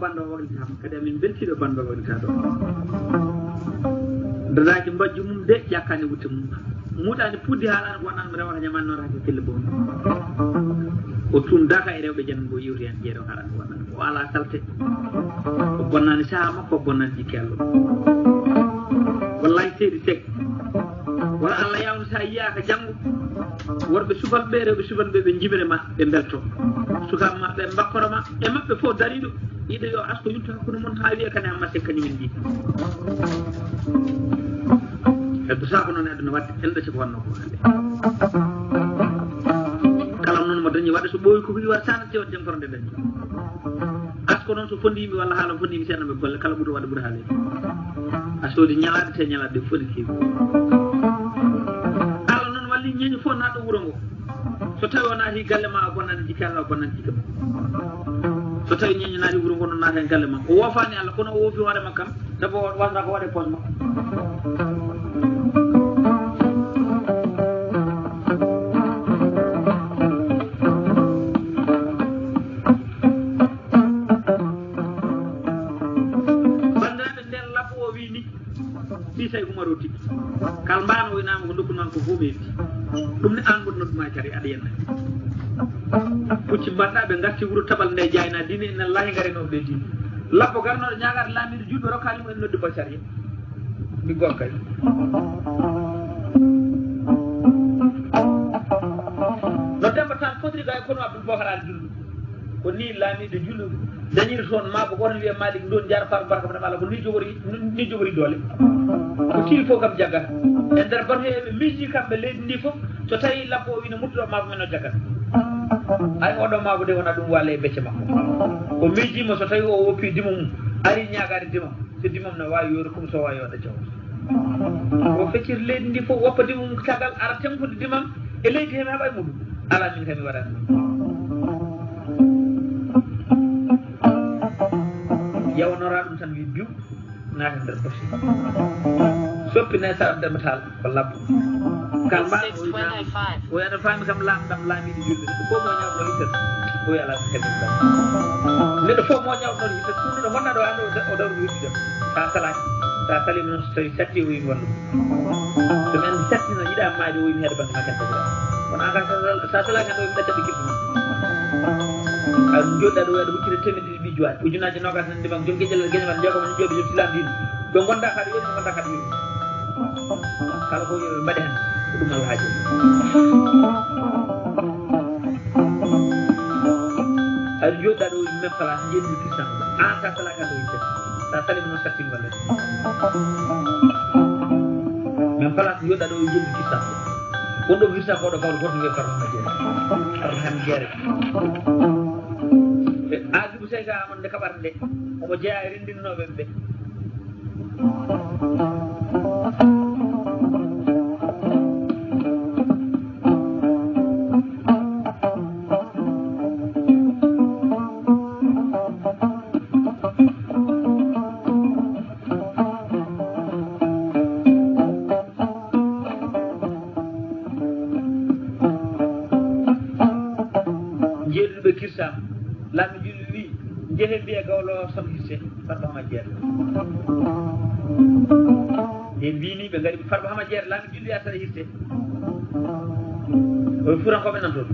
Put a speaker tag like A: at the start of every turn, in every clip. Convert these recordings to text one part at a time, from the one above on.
A: bando woni tam kadi amin beltiɗo bando woni ta ɗo dadaaki mbajju mum de ƴakkani wutte mum muɗani puddi haalani wonani mi rewata ñamannoraki kelle boom o tun daka e rewɓe jango yiwti hen jeeɗo haɗani wonani o ala salte o bonnani saha makko o bonnani jikkello wallahi seydi sek wona allah yawno sa yiyaka janggo worɓe subalɓe rewɓe subalɓe ɓe jibine ma ɓe belto sukaɓe ma ɓe bakkoroma e maɓɓe fof dariɗo yiɗo yo asko yumta hakkude mon ha wiya kane hamma sek kañumen ndi heddo sako noon aduna wadde enɗo siko wanno ko hande kala noon mo dañi waɗa so ɓooyi koko yiwa sana tewat jam korode dañi asko noon so fondimi walla haala fondimi seeɗa ɓe golle kala ɓuuri waɗa ɓuuri haalede a soodi ñalade te ñalade ɗe fof ne kewi allah noon walli ñeño fof natɗo wuuro ngo so tawi o naati galle ma o bonnani jikka allah o bonnani jikka ma so tawi ñeño naati wuuro ngo noon naata e galle ma o woofani allah kono o woofi hoore makko kam sabu wasata ko waɗe poche makko say umaro tigi kal mbano winama ko dokkunoon ko fof meeɗi ɗum ne an gonnoɗuma cari aɗa yenna pucci mbaɗɗa ɓe garti wuuro tabal nde jayna dine ene lahi garenoɓe ɓe dine labbo garnoɗo ñagade laamiɗo juɗɓe rokkalimo en noddi ba sariya mi gonkay no demba tan fotiri ga e kono abdoul bokarade julɗo ko ni laamiɗo julɗo dañiri toon mabo goto wiye malik ndon jara faru barka mane mala ko ni jogori doole ko tiri fof kam jaggata e nder bato heɓe miiji kamɓe leydi ndi fof so tawi labbo o wino muttuɗo mabo men o jaggata ay oɗo mabo de wona ɗum walla e becce makko o miijima so tawi o woppi dima mum ari ñagade dimam so dimam ne wawi yoru comme so wawi waɗa jaw o feccir leydi ndi fof woppa dima mum caggal ara tenkude dimam e leydi hemi haɓa e muɗum ala min kami waɗani yawanora ɗum tan wi biw naata nder poche soppine sa ndemetal ko labbo kal mbaɗo o yana faami kam lamɗam laamiɗo julɓe neɗɗo fof mo ñawɗo hittat o wi ala so kadi ɗam neɗɗo fof mo ñawɗoɗo hittat ɗum ɗo gonɗa ɗo ande o dawri wittidam sa salaki sa salima noon so tawi satti o wimi wallu somi andi satti no yiɗa maade o wimi heɗo bange ma kenta jira kono an kam sa salaki ande o wimi ɗattaɓe kiɓɓe ma a joɗɗa ɗo waɗa huccide temedde ɗiɗi juwaɗe ujunaji nogas nan ndemam jom gueƴal gueñal jogomen jooɓe jom silamdino ɓe gonda kaɗa weɗi ɓe gonda kaɗa yurmi kala ko yoɓe mbaɗe hen ko ɗum Allah haaji aɗa joɗɗa ɗo même place jenni kistan an sa salaka ɗo yitte sa salima noon sattimi walle même place joɗɗa ɗo jenni kistan wonɗo hirsa koɗo kawɗo goto wiye farmama jeere farmaham jeere aadibu seyka amon nde kaɓata nde omo jeeya e renndinnoɓen ɓe jeeɗuɗo kirsama laami julɗo wi jehe mbiya gawlo sam hisse farba hama jeere ɓe mbini ɓe ngari farba hama jeere laami julɗo asata hisse o furankoɓe nan toon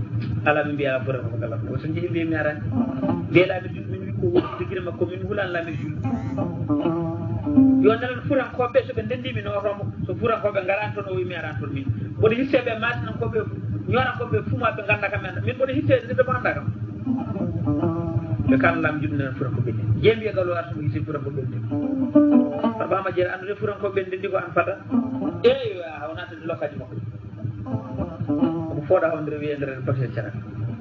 A: ala ɓe mbiya furankoɓe kala o so jeehi mbiya mi arani mbiya laami julɗo min wi ko woni tigire makko min hulani laami julɗo yo nelen furankoɓe soɓe ndendimi no otomo so furankoɓe garani toon o wi mi arani toon min mboɗo hisseɓe matinankoɓe ñorankoɓe fumaɓe ganda kam en min mboɗo hissede nde ɓe anda kam ɓe kan lam juɗɗo nen furanko ɓenndi jeembiye galo artumo hisi furanko ɓenndi farɓama jeere andude furanko ɓenndi ndi ko an fata eyi a wonatade lokkaji makko omo fooɗa hawdere wiye nder batel cara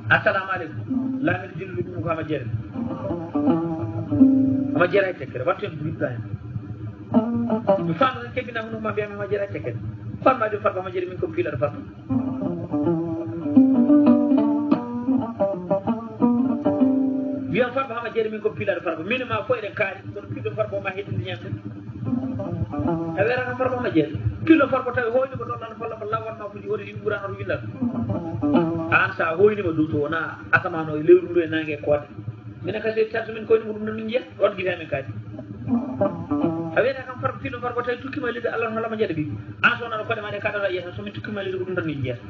A: assalamu aleykum laamiɗo julluɗo ɗum ko hama jeere hama jeere hay tekkere wattu hen briɗɗa hen mi famno tan kebbinama ɗum ma mbiyami hama jeere hay tekkere fanma ɗum farba hama jeere min ko piilaɗo farba wiyam farba hama jeere min ko piilaɗo farba minima fof eɗen kaari kono piɗɗo farba ma heddinde ñamde a wiyata kam farba hama jeere pillo farba tawi hoynima ɗon ɗan falla ko lawanma fuji woni yimɓe ɓuurano to windata an sa hoynima ɗum to wona asamano e lewru ndu e nangue koode minen kasi tartu min koyni muɗum non min jiya on guita min kaadi a wiyata kam farko filo farko tawi tukkima leydi Allah no lama jeeɗa ɓi an sowona ɗo koɗe maɗe kaɗata yiyata somin tukkima leydi ko ɗum tan min jiyata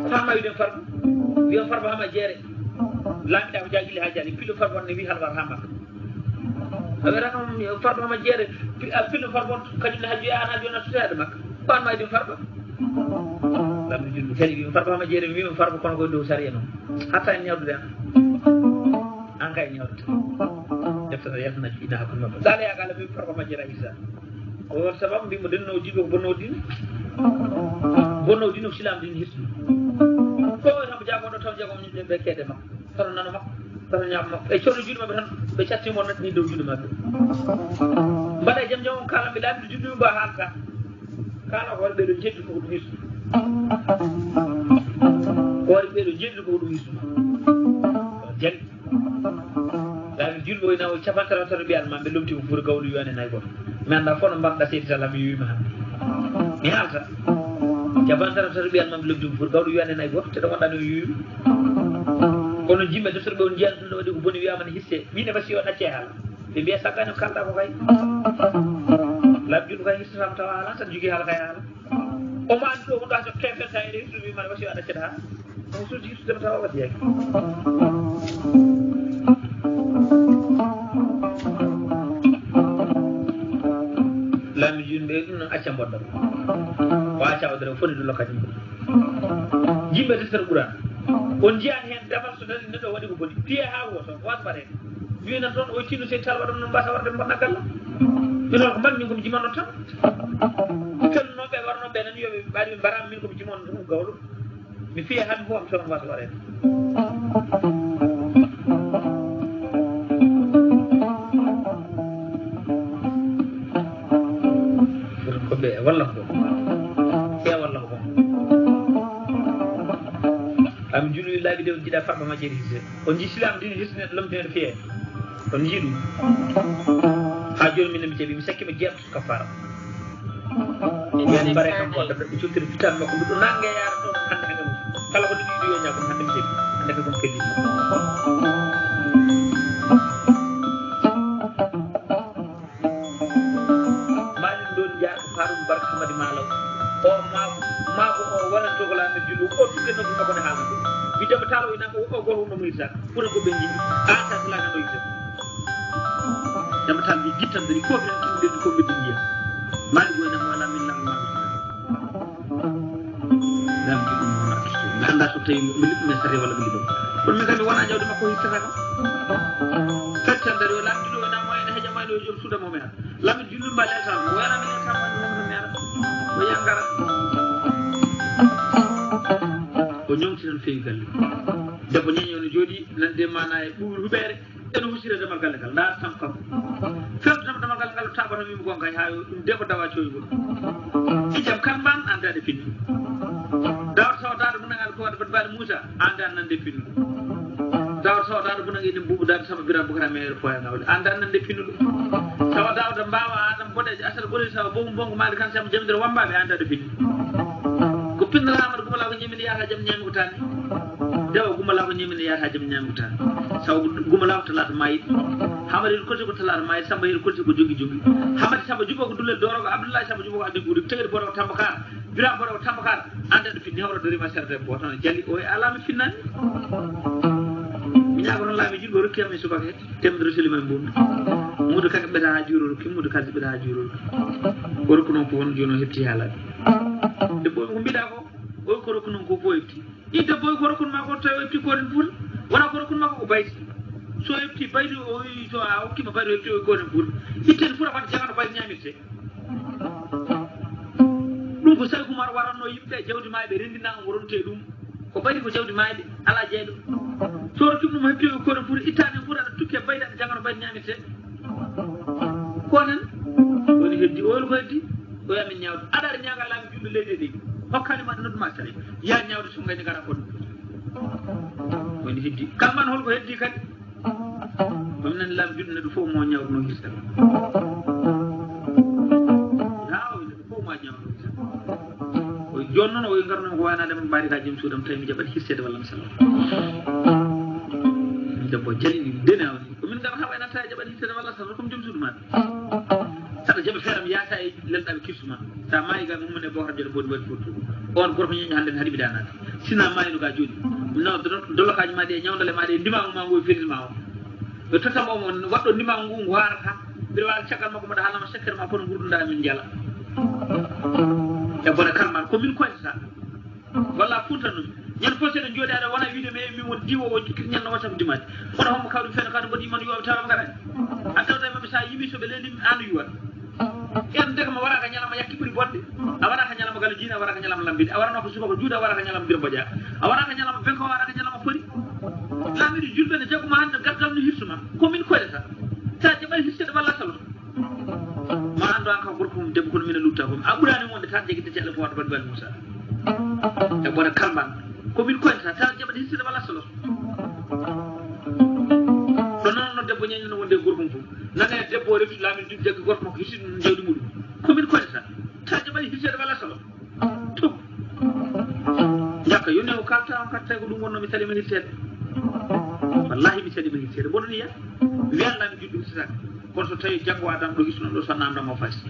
A: fama wiɗen farko wiyon farko hama jeere laamiɗa ko jagguili ha jaali filo farko ne wi halwar ha makka a wiyata kam farko hama jeere filo farko kañum ne ha joyi an ha joni a tutade makka ko an ma wiɗen farko lamɗo julɓe kadi wimi farko hama jeere mi wima farko kono koye dow sariya noon hatta en ñawdude an kay ñawdata deftata yaltana ina hakkude mabɓe sa leya kala mimi farko majjera isa o won sababu mbimo dennowo jiɓe ko bonnowo dine bonnowo dine ko silam dine hirtude ko tamo jagoɗo taw jagomo ñimɓe ɓe keede makko tato nano makko tato ñaama makko e coɗo juuɗe mabɓe tan ɓe cattimo natni dow juuɗe mabɓe mbaɗa jaam jaam on kalamɓe laaɓiɗo juɗɗumi mba haalka kala ko waɗi ɓeɗo jeddi koko ɗum hirtude ko waɗi ɓeɗo jeddi koko ɗum hirtude jaggi laaɓi julɓe o nawo capantara tato ɓiyal ma ɓe lomtima fuura gawlu yiwane nayi goto mi anda fof no mbarɗa seydi tala mi wiima hande mi haalta capantara tato ɓiyal ma ɓe lomtima fuura gawlu yiwane nayi goto te ɗo gonɗa no wiwimi kono jimɓe deftere ɓe on jiyani ɗum ɗo waɗi ko boni wiyama ne hisse mine basi o ɗacce haala ɓe mbiya saggani ko kalɗa ko kay laaɓi julɓe kay hirtatama tawa haala tan jogui haala kay haala omo andi ɗo hunɗa so kefetta ene hirtude wimane wasi o ɗaccata haala omo suuti hirtudema tawa waɗi yaki laami junɓe ɗum noon acca mboɗɗam o acca wadere foti ɗum lokkati jimɓe deftere ɓuran on jiyani hen damal so dari neɗɗo waɗi ko boni piye ha woto wasbat hen winan toon o tino sey tal waɗa noon mbasa warde bonna galla min on ko mbaɗi min komi jimanno tan kelnoɓe warnoɓe nan yoɓe ɓaɗi min mbarami min komi jimanno ɗum gawlo mi fiya hami fo am toon wasa waɗede koɓe walla ko e walla ko ami juɗoyi laaɓi de on jiiɗa farɓa majjeri hisse on jii silam dine hirsineɗo lomtinede fiye on jii ɗum ha joni min mi jaɓi mi sakkima jeeɓto so kafara yani mbare kam goɗɗo ɓe cultiri fitan makko ɗuɗo nangue yara toon hande hande mum kala ko ɗiɗi yo ñakom hande mi jaɓi hande ko ɗum kelli maɗum ɗon jaaɗo farum barka hamadi malaw o maako o wonanto ko laamir julɗo o tukke noddu makko ne haalna ɗum mi jaɓa talo ina ko o goto wonno mo yirtata ɓuura ko ɓe jiɗi an sa silaka no yirtata jaɓa tal mbi guittandiri fof en timmiɗeɗi ko ɓeddi jiya maɗi goynam wala min lam maɗo dam ji ɗum wona kisto mi anda so tawi mi liɓɗume sare walla mi liɗo kono min kam mi wona jawdi makko hirtata kam feccandere o laamdi ɗo ina moyene heƴamayno yo joom suuda mo mi ara lamin julɗum mba leltal mo wayana min kam wani homo mi ara o yangara o ñawti tan feewi galle debbo ñeño no jooɗi nande mana e ɓuuri huɓere ene husira damal galle ngal ndaar tam kam fewtotama damal galle ngal taɓata mimi gon kay ha ɗum debbo dawa coygol ijam kamban andade finnu dawata sawdade munagal ko waɗa bat mbaɗe moussa anda nande finnu dawata sawdade munag ene mbuɓudade sama bira bokara meere foyanawde anda nande finnu ɗum sawa dawda mbawa adam boɗeje asata boɗeje sawa bongo bongo maade kan sama jamdere wambaɓe andade finnu ko pinnalaamata gumala ko ñemini yata jaam ñaami ko tanni dewa gumala ko ñemini yata jaam ñaami ko tanni sabu gumala ko talata mayiɗ hamadi en kolti ko talata mayiɗ samba hen kolti ko jogui jogui hamadi samba jubo ko dullel doro ko abdoullahi samba jubo ko addi guuri tegede boɗo ko tambakar bira boɗo ko tambakar andade finni hawra dorima serde bo tan jalli o e alami finnani mi ñaago toon laami julɓe o rokkiyam e subaka he temedere selima e mbumde mudo kake ɓeeta ha juuro rokki mudo kalsi ɓeeta ha juuro rokki o rokku noon ko won joni o hetti haalaɓe debbo ko mbiɗa ko oy ko rokku noon ko fof hefti i debbo ko rokkunma ko tawi o hefti koten fuuta wona ko rokkunma ko bayti so hefti bayti o so a hokkima bayti o hefti oy koten fuuta ittede fuuta fata jagano bayti ñamirte ɗum ko sawi kumar waranno yimɓe jawdi maɓe rendina on ko ronte ɗum ko bayti ko jawdi maɓe ala jeeɗo so rokkima ɗum hefti oy koten fuuta ittani fuuta aɗa tukke bayti aɗa jagano bayti ñamirte konen woni heddi oyol ko heddi o yamin ñawde aɗa ñaaga laami julɗo leydi ɗi hokkanima nodduma sare ya ñawde so gayni gara kono woni heddi kamman holko heddi kadi ɗum nani laami julɗo neɗɗo fof mo ñawduno hirta ha o neɗɗo fof ma ñawduno hirta oy joni noon o garno ko waynade mo mbaari ka jom suudam tawi mi jaɓat hissede walla mi sala debbo jalini dene awni komin gara ha waynata jaɓat hissede walla sala comme jom suudu maɗa saɗa jaɓa feeram yaata e lelɗaɓe kirtuma sa maayi ga mummune bo harjode bodi waɗi fottu on gorko ñeño hannde haɗi bidanade sina mayino ga joni no dollokaji maɗi e ñawdale maɗi e ndimago ma ngo e ferilma o ɓe tottam omo waɗɗo ndimago ngu ngu harata mbiɗa wawi caggal makko mbaɗa haalama sekkere ma kono gurɗuɗa min jala e bone kalman komin koytata walla futanumi ñande fof seeɗa jooɗi aɗa wona wiide mi min won diwo o jokkiti ñande whatsapp dimade kono hommo kawɗum fene kawɗe mbaɗi yimano yuwaɓe tawama garani a tawta e maɓɓe sa yimi soɓe leeli an yuwat en deka ma waraka ñalama yakki ɓuuri bonde a waraka ñalama gala jiina a waraka ñalama lambide a warano ko subaka juuɗe a waraka ñalama mbira mboƴa a waraka ñalama benko a waraka ñalama fori laamiɗo julɓe ne jaguma hannde gargal no hirsuma komin koyɗata sa jaɓay hirseɗe walla salo ma andu an kam gorko mum debbo kono mine lutta komi a ɓurani wonde tan jegui tele ko waɗa baɗi bali moussa e bone kalman komin koyɗata ta jaɓat hirseɗe walla salo ɗo noon no debbo ñañino wonde e gorko mum fof nane debbo o refti laamin duɗi jaggi gorko makko hirsiɗ jawdi muɗum komin koyɗata ta jaɓaɗi hirseɗe walla salo tum jakka yoni o kalta on katta ko ɗum wonno mi salima hirseɗe wallahi mi salima hirseɗe mboɗon yiya wiyannami juɗɗo hirsitaka kono so tawi janggo adam ɗo hisno ɗo so namdama fasi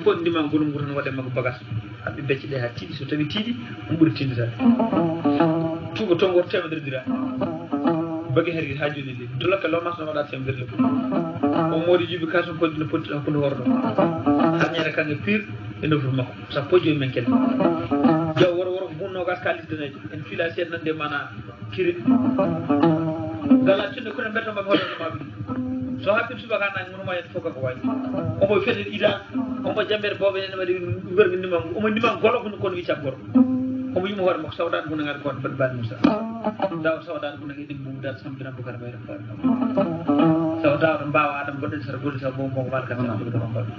A: fof ndima gonum ngu tan waɗe makko bagas haɓe becce ɗe ha tiiɗi so tawi tiiɗi on ɓuuri tinditade tuuba tongor temedere dira bagi hari ha joni ndi dolokke lomas no waɗa temedere le o moodi juuɓi kaso koddi no potti hakkude horɗo harñere kange pire e nofru makko sappo e joyi men kene jaw woro woro ko bunnogas kalis denejo en fila seeɗa nande mana kiri gala tinne kono mbettomami hoɗono maɓe so hakkil subaka naji mono mayet fof kako wayi omo fete ida omo jambere booɓe ene waɗi wergo ndimam omo ndimam golo kono wiccam gorko omo yimo hoore makko sawdani ko nagade kono baɗi bani moussa daw sawdani ko nagi ɗim bumdal sambiran bokara mayre faari saw dawɗo mbawa adam goɗɗen sara golli saw bomo walkat sam jogotomo mbaɗo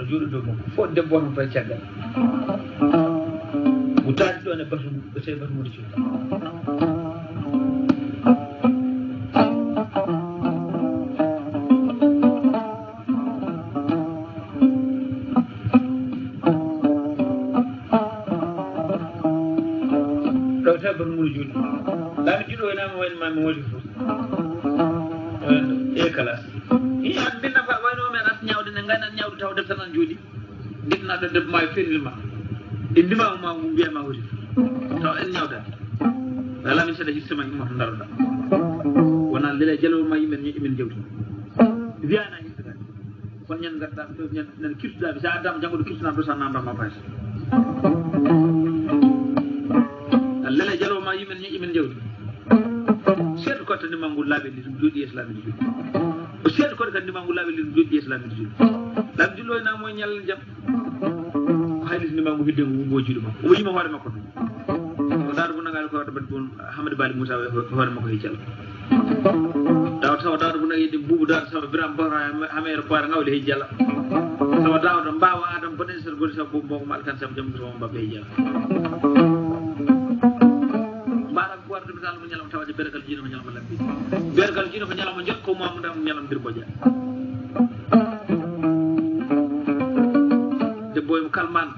A: juuɗo dow makko fof debbo on fayi caggal o taati ɗon e batu o tawi batu muɗo cuuɗi ɗo tawi batu muɗo juuɗi laami juuɗo wonama wayno mami woodi fof e classe an mbinna fa wayno men as ñawde ne gaynan ñawde taw def tanan jooɗi nditnaɗo debbo ma e ferilma e ndimama ma ngu mbiyama hooti taw en ñawdani ala min seeɗa hirsema immoto daroɗa wona lele jalol ma yimɓen ñoƴƴi men jawdi wiyana hirtagani kono ñande gaddaɓe ɗo nane kirtuɗaɓe sa addama janggo ɗo kirtunama ɗo sa namdama fayta lele jalol ma yimɓen ñoƴƴi men jawdi seeɗa kotta ndimal ngol laaɓe ɗi ɗum jooɗi yeeso laaɓe ɗi jooɗi o seeɗa koɗe kadi ndima ngu laaɓe ɗi ɗum jooɗi yeeso laaɓe ɗi jooɗi laaɓe jullo e namo e ñalal jaam ko haylis ndima ngu hidde ngu ngo juuɗo makko omo yima hoore makko ɗum o daaro bunnagal ko waɗa baɗi bon hamadou bali moussa hoore makko he jalla dawa tawa dawɗo bunnaga buubu dawɗo sawa biram boro hameere poore ngawle he jalla sawa dawɗo mbawa adam boɗen seeɗa goli saw bobo mboko ma alkan saabu jaam somo mbabɓe he jalla dal mo ñalama tawaje bergal jiino ko ñalama lambi bergal jiino ko ñalama jot ko mamuda mo ñalam bir boja debbo mo kalman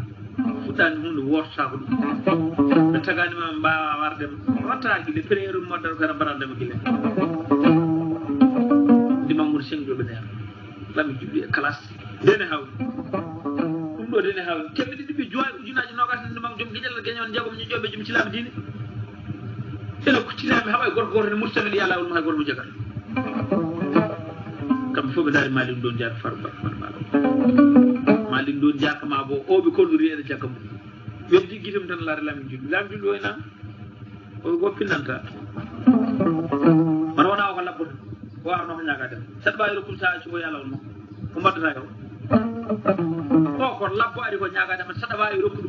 A: fuɗɗani hunde wortata ko ɗum ɓe taganima mbawa wardem watta guille premiére moddal ko ara mbaɗandema guille ndimammude sengjoɓe neer lami juɓɗi e classe dene hawni ɗum ɗo dene hawni temɓe ɗiɗi joyi ujunaji nogas ndimam joom guiƴel gueñon jeegom ñoƴoɓe joom cilama diine ene kuccinaɓe haɓa e gorko goto ne murtamen ya lawol mo hay goto mo jagata kamɓe fof ɓe daari malim ɗon jaaka farba maɗo malim ɗon jaaka ma bo oɓe kolnori ene jakka mum ɓen jigguitam tan laare lamin julɓe woynam o goppinanta wona wona o ko labboto o arno ko ñaga dem saɗa ɓawi rokkude sa acci o ya lawol makko ko mbaddata yo o ko labbo ari ko ñaga dem saɗa wawi rokkude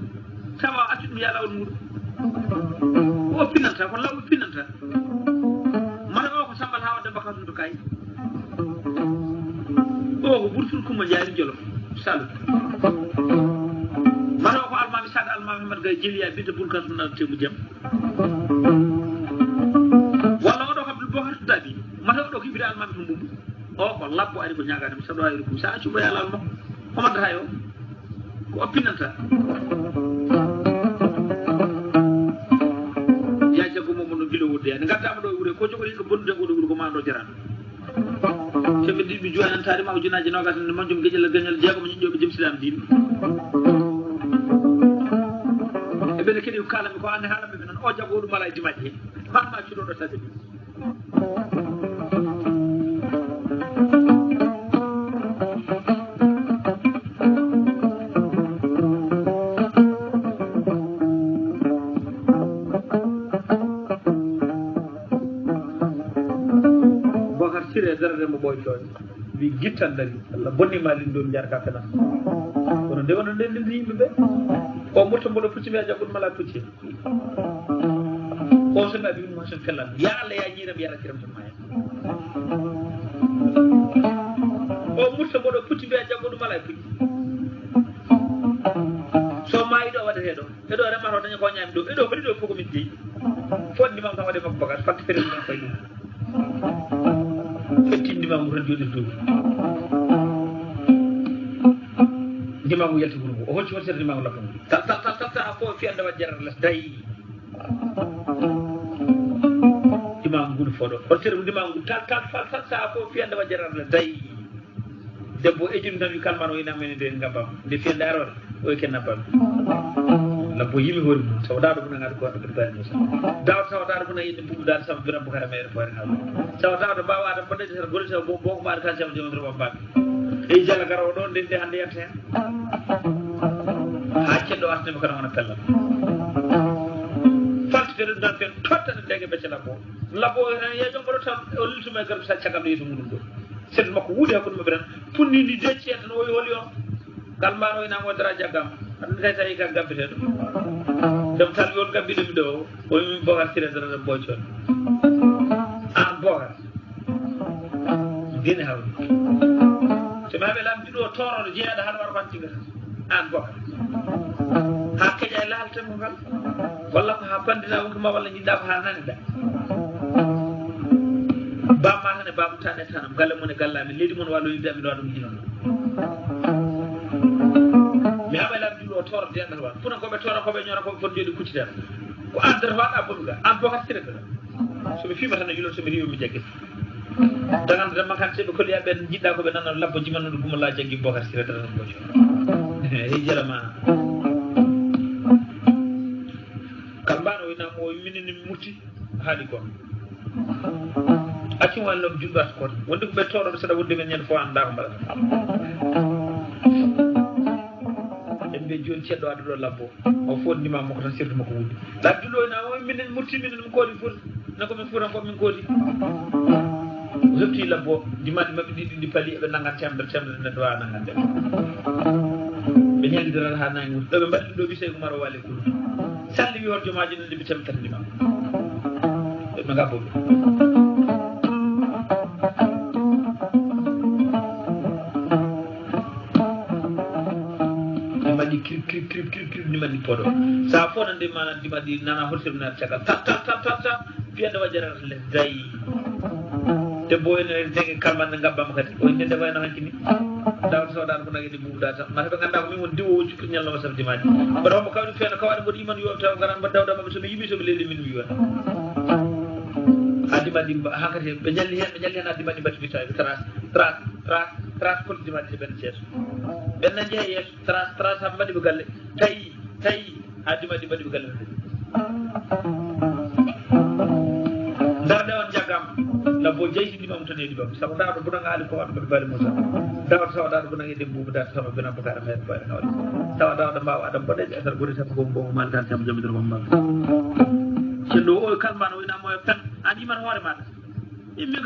A: tawa accu ɗum ya lawol muɗum o pinnanta ko law pinnanta mala o ko sambal ha mo jaari jolo salu mano ko almami sad almami man ga jeliya bidde bulkan na temu jam wala o do ko bo har dabi mata do ko bi almami to mum o ko labbo ari ko nyaaga dem sado ay ko sa ci bo yalla mo ko man hayo ko opinanta ya jago mo no bilo wudde en gadda do wure ko jogori ko bonde ko do ko ma do jaran sembe di bi juwanan tari ma junaaji no gasan mo jom gejel gënal jeego mo ñi jëm islam diin e bele kedi kala mi ko ande hala mi non o jago dum malay di majje man ma ci do do tade sire darade mo boy coy wi gittan dari Allah bonni ma lin dum jarka fena kono de wono den ndi yimbe be o murto mbodo fuci be jagul mala fuci o se ma bi mo sen felan ya Allah ya jiram ya kiram tan maya o murto mbodo fuci be jagul mala fuci so mai do wada hedo edo rema ro dañ ko ñam do edo bari do fuko min di fonni mam tan wade makko bagat fatti fere dum fay dimam ran jodi to dimam yelti gurbu o hocci hoccere dimam la ta ko fi anda wajjar la day dimam gudu fodo hoccere dimam gudu ta ko fi anda wajjar la day debbo ejum tan wi kalmano ina men de ngabam de fi ndaro o ken nabam la bo yimi hori so daado buna ngado ko do bari musa daado so daado buna yinde bubu daado sam biram bu kara mere fore ngado so daado bawa adam bande ser gol so bo ko mar kan sam jom do bamba e jala garo don de hande yatte ha ceddo asne ko kana pella fat fere dan fen totta de dege becce labo ya jom bodo tam o litu me gar sa cagam de mudum do set makko wudi hakko mo biran punni ni de ciet no woli on kalmano ina mo dara jagam an tay tay ka gambete dem tan yon gambide mi do o mi bogar tire dara bochon an bogar gene haw se ma be lam dido toro do jeeda han war fantiga an bogar hakke jay lalta mo gal walla ko ha pandina ko ma walla jinda ko ha nani da ba ma hane babu tane tanam galle mon gallami ledi mon wallo yidde mi do dum jinon mi haɓa lamdiɗo o toro denɗal wa funa koɓe tora koɓe ñora koɓe fon jooɗi kuccitata ko andata waɗa bonuga an bo hattire kala somi fima tan yulo somi riwi mi jagguet daganda tan makkanteɓe kolliya ɓen jiɗɗa koɓe nana labbo jimannude gumalla jaggi bokat sira dara tan boco hey jarama kambano winamo minini mutti haali gon accum walnom juɗɗata koto wonde ko ɓe toroɓe saɗa wonde men ñande fo anda ko mbaɗata be joni ceddo adu do labbo o fondima mako tan sirdu mako wudi labdulo na o minen murti minen ko di fur nako min furan ko min godi zopti labbo dimadi mabbe di pali be nangan tembe ne do nangan tembe be nyandi dara ha nangi do be mbaddi do bi sey ko maro wale ko salli wi hor jomaaji ne bi tem tan dima be ma gabbo krip ni mandi podo sa fo nande mana dimadi nana horsem na cagal ta fiande wajara le day te boyne dege kalman ngabam kadi o inde wayno hankini daw so dal ko nagi di bubu data ma be ganda ko min won diwo ci nyallo ma sab dimadi ba do mo kawdi fena kawadi mo iman yo taw garan ba dawda ma so mi yimi so be leli min wi wona adimadi hakati be jalli hen adimadi batti bitay tras ko dimadi ben cesso ben na jeey yes tras am badi bu galle tay adimadi badi bu galle darde on jagam la bo jeyi dimam to dedi bam sabu daado bu nga ali ko wadu bari musa daado saw daado bu nga dem bubu daado sama bena bakar mer ko ngawal saw daado mbaw adam bodde asar gori sa ko bo man tan sam jamidir ko mam ci do o kalman wina moy tan ani man hoore man